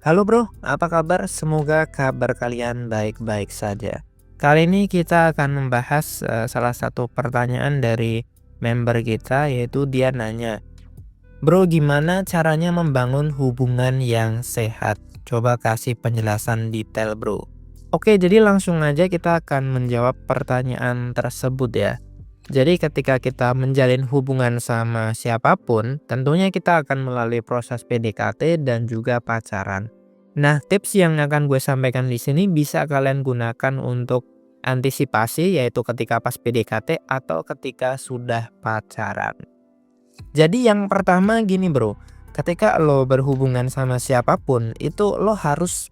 Halo bro, apa kabar? Semoga kabar kalian baik-baik saja. Kali ini kita akan membahas salah satu pertanyaan dari member kita, yaitu dia nanya, "Bro, gimana caranya membangun hubungan yang sehat?" Coba kasih penjelasan detail, bro. Oke, jadi langsung aja kita akan menjawab pertanyaan tersebut ya. Jadi ketika kita menjalin hubungan sama siapapun, tentunya kita akan melalui proses PDKT dan juga pacaran. Nah, tips yang akan gue sampaikan di sini bisa kalian gunakan untuk antisipasi, yaitu ketika pas PDKT atau ketika sudah pacaran. Jadi yang pertama gini bro, ketika lo berhubungan sama siapapun, itu lo harus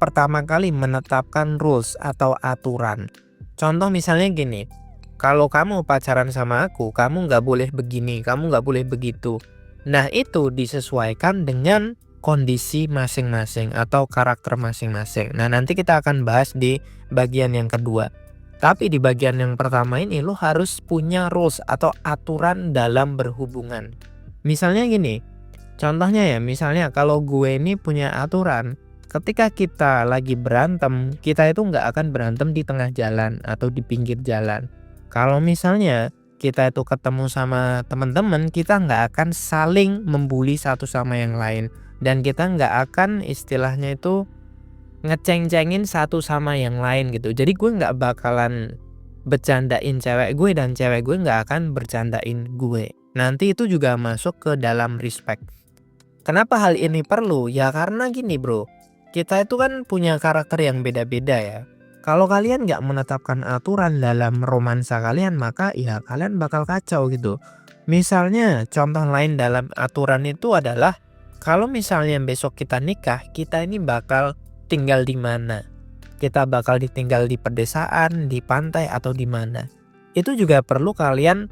pertama kali menetapkan rules atau aturan. Contoh misalnya gini, kalau kamu pacaran sama aku, kamu nggak boleh begini, kamu nggak boleh begitu. Nah itu disesuaikan dengan kondisi masing-masing atau karakter masing-masing. Nah nanti kita akan bahas di bagian yang kedua. Tapi di bagian yang pertama ini lo harus punya rules atau aturan dalam berhubungan. Misalnya gini, contohnya ya, misalnya kalau gue ini punya aturan, ketika kita lagi berantem, kita itu nggak akan berantem di tengah jalan atau di pinggir jalan. Kalau misalnya kita itu ketemu sama teman-teman, kita nggak akan saling membuli satu sama yang lain. Dan kita nggak akan istilahnya itu ngeceng-cengin satu sama yang lain gitu. Jadi gue nggak bakalan bercandain cewek gue dan cewek gue nggak akan bercandain gue. Nanti itu juga masuk ke dalam respect. Kenapa hal ini perlu? Ya karena gini bro, kita itu kan punya karakter yang beda-beda ya. Kalau kalian nggak menetapkan aturan dalam romansa kalian, maka ya kalian bakal kacau gitu. Misalnya contoh lain dalam aturan itu adalah, kalau misalnya besok kita nikah, kita ini bakal tinggal di mana. Kita bakal ditinggal di pedesaan, di pantai, atau di mana. Itu juga perlu kalian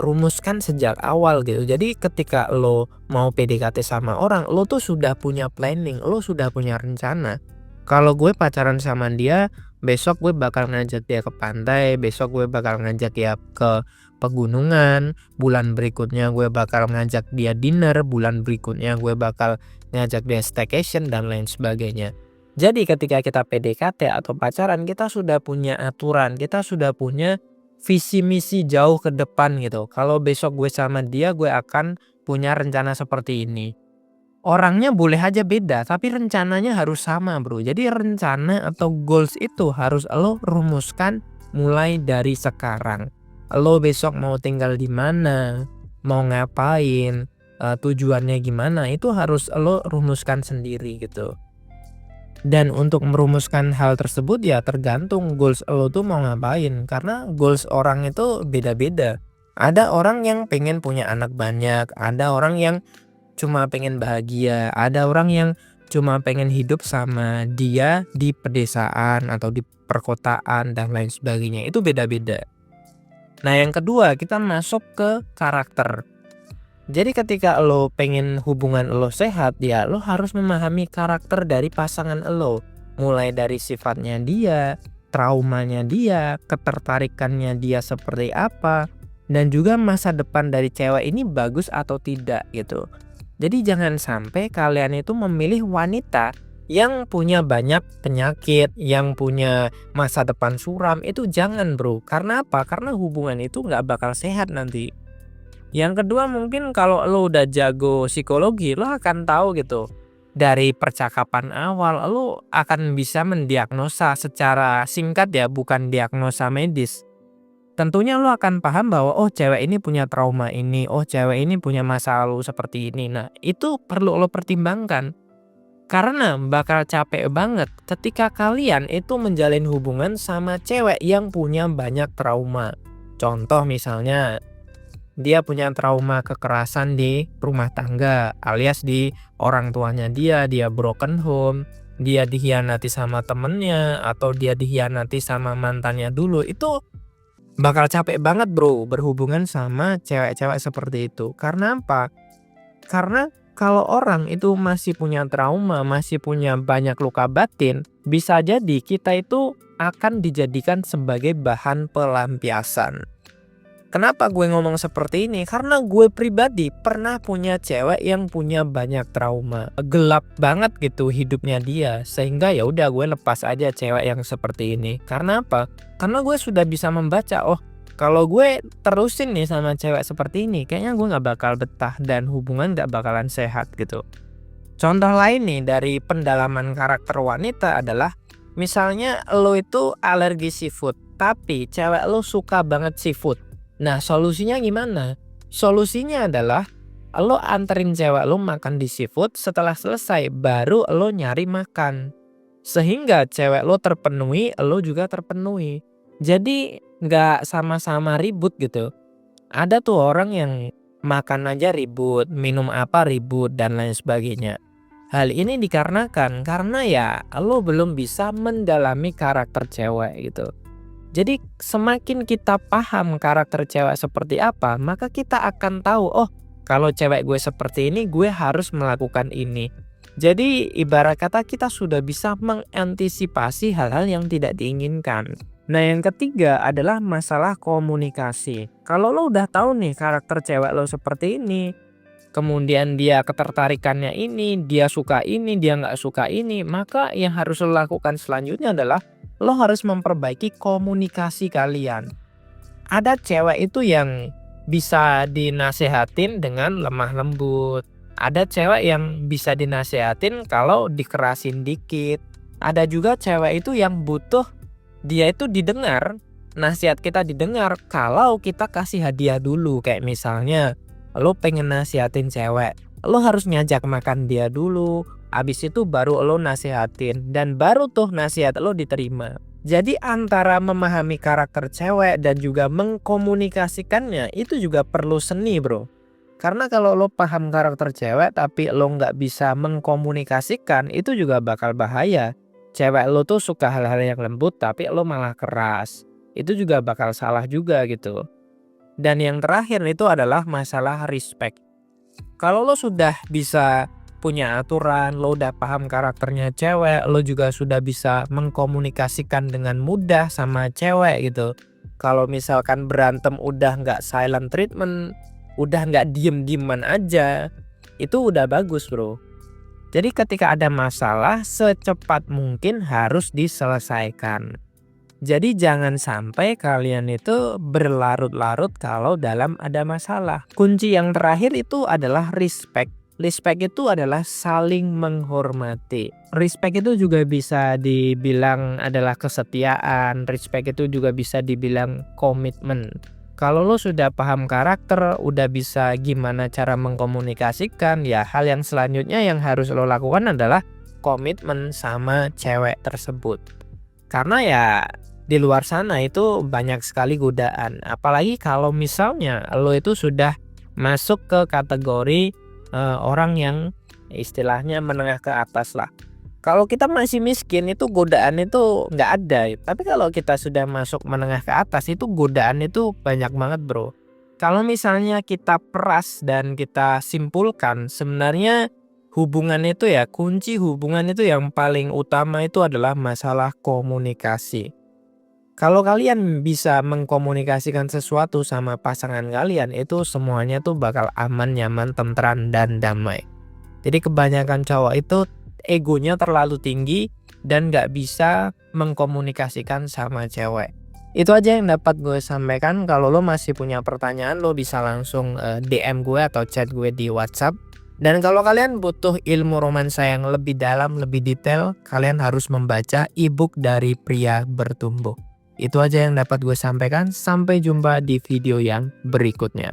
rumuskan sejak awal gitu. Jadi ketika lo mau PDKT sama orang, lo tuh sudah punya planning, lo sudah punya rencana. Kalau gue pacaran sama dia, besok gue bakal ngajak dia ke pantai, besok gue bakal ngajak dia ke pegunungan, bulan berikutnya gue bakal ngajak dia dinner, bulan berikutnya gue bakal ngajak dia staycation dan lain sebagainya. Jadi ketika kita PDKT atau pacaran, kita sudah punya aturan, kita sudah punya visi misi jauh ke depan gitu. Kalau besok gue sama dia, gue akan punya rencana seperti ini. Orangnya boleh aja beda, tapi rencananya harus sama bro. Jadi rencana atau goals itu harus lo rumuskan mulai dari sekarang. Lo besok mau tinggal di mana, mau ngapain, tujuannya gimana, itu harus lo rumuskan sendiri gitu. Dan untuk merumuskan hal tersebut ya tergantung goals lo tuh mau ngapain. Karena goals orang itu beda-beda. Ada orang yang pengen punya anak banyak, ada orang yang cuma pengen bahagia, ada orang yang cuma pengen hidup sama dia di pedesaan atau di perkotaan dan lain sebagainya. Itu beda-beda. Nah yang kedua, kita masuk ke karakter. Jadi ketika lo pengen hubungan lo sehat, ya lo harus memahami karakter dari pasangan lo. Mulai dari sifatnya dia, traumanya dia, ketertarikannya dia seperti apa, dan juga masa depan dari cewek ini bagus atau tidak gitu. Jadi jangan sampai kalian itu memilih wanita yang punya banyak penyakit, yang punya masa depan suram, itu jangan bro. Karena apa? Karena hubungan itu nggak bakal sehat nanti. Yang kedua mungkin kalau lo udah jago psikologi, lo akan tahu gitu. Dari percakapan awal, lo akan bisa mendiagnosa secara singkat ya, bukan diagnosa medis. Tentunya lo akan paham bahwa oh cewek ini punya trauma ini, oh cewek ini punya masa lalu seperti ini. Nah itu perlu lo pertimbangkan. Karena bakal capek banget ketika kalian itu menjalin hubungan sama cewek yang punya banyak trauma. Contoh misalnya, dia punya trauma kekerasan di rumah tangga alias di orang tuanya dia broken home, dia dikhianati sama temennya atau dia dikhianati sama mantannya dulu. Itu bakal capek banget bro berhubungan sama cewek-cewek seperti itu. Karena apa? Karena kalau orang itu masih punya trauma, masih punya banyak luka batin, bisa jadi kita itu akan dijadikan sebagai bahan pelampiasan. Kenapa gue ngomong seperti ini? Karena gue pribadi pernah punya cewek yang punya banyak trauma. Gelap banget gitu hidupnya dia. Sehingga ya udah gue lepas aja cewek yang seperti ini. Karena apa? Karena gue sudah bisa membaca, oh kalau gue terusin nih sama cewek seperti ini, kayaknya gue nggak bakal betah dan hubungan nggak bakalan sehat gitu. Contoh lain nih dari pendalaman karakter wanita adalah misalnya lo itu alergi seafood, tapi cewek lo suka banget seafood. Nah, solusinya gimana? Solusinya adalah lo anterin cewek lo makan di seafood, setelah selesai baru lo nyari makan. Sehingga cewek lo terpenuhi, lo juga terpenuhi. Jadi nggak sama-sama ribut gitu. Ada tuh orang yang makan aja ribut, minum apa ribut, dan lain sebagainya. Hal ini dikarenakan karena ya lo belum bisa mendalami karakter cewek gitu. Jadi semakin kita paham karakter cewek seperti apa, maka kita akan tahu, oh kalau cewek gue seperti ini, gue harus melakukan ini. Jadi ibarat kata kita sudah bisa mengantisipasi hal-hal yang tidak diinginkan. Nah, yang ketiga adalah masalah komunikasi. Kalau lo udah tahu nih karakter cewek lo seperti ini, kemudian dia ketertarikannya ini, dia suka ini, dia nggak suka ini, maka yang harus lo lakukan selanjutnya adalah lo harus memperbaiki komunikasi kalian. Ada cewek itu yang bisa dinasehatin dengan lemah lembut. Ada cewek yang bisa dinasehatin kalau dikerasin dikit. Ada juga cewek itu yang butuh dia itu didengar, nasihat kita didengar kalau kita kasih hadiah dulu. Kayak misalnya lo pengen nasihatin cewek, lo harus ngajak makan dia dulu, abis itu baru lo nasihatin, dan baru tuh nasihat lo diterima. Jadi antara memahami karakter cewek dan juga mengkomunikasikannya itu juga perlu seni bro. Karena kalau lo paham karakter cewek tapi lo nggak bisa mengkomunikasikan, itu juga bakal bahaya. Cewek lo tuh suka hal-hal yang lembut tapi lo malah keras. Itu juga bakal salah juga gitu. Dan yang terakhir itu adalah masalah respect. Kalau lo sudah bisa punya aturan, lo udah paham karakternya cewek, lo juga sudah bisa mengkomunikasikan dengan mudah sama cewek gitu. Kalau misalkan berantem udah nggak silent treatment, udah nggak diem-dieman aja, itu udah bagus bro. Jadi ketika ada masalah, secepat mungkin harus diselesaikan. Jadi jangan sampai kalian itu berlarut-larut kalau dalam ada masalah. Kunci yang terakhir itu adalah respect. Respect itu adalah saling menghormati. Respect itu juga bisa dibilang adalah kesetiaan. Respect itu juga bisa dibilang komitmen. Kalau lo sudah paham karakter, udah bisa gimana cara mengkomunikasikan, ya hal yang selanjutnya yang harus lo lakukan adalah komitmen sama cewek tersebut. Karena ya di luar sana itu banyak sekali godaan. Apalagi kalau misalnya lo itu sudah masuk ke kategori orang yang istilahnya menengah ke atas lah. Kalau kita masih miskin itu godaan itu nggak ada. Tapi kalau kita sudah masuk menengah ke atas itu godaan itu banyak banget bro. Kalau misalnya kita peras dan kita simpulkan, sebenarnya hubungan itu ya, kunci hubungan itu yang paling utama itu adalah masalah komunikasi. Kalau kalian bisa mengkomunikasikan sesuatu sama pasangan kalian, itu semuanya tuh bakal aman, nyaman, tentram, dan damai. Jadi kebanyakan cowok itu egonya terlalu tinggi dan gak bisa mengkomunikasikan sama cewek. Itu aja yang dapat gue sampaikan. Kalau lo masih punya pertanyaan, lo bisa langsung DM gue atau chat gue di WhatsApp. Dan kalau kalian butuh ilmu romansa yang lebih dalam, lebih detail, kalian harus membaca ebook dari Pria Bertumbuh. Itu aja yang dapat gue sampaikan. Sampai jumpa di video yang berikutnya.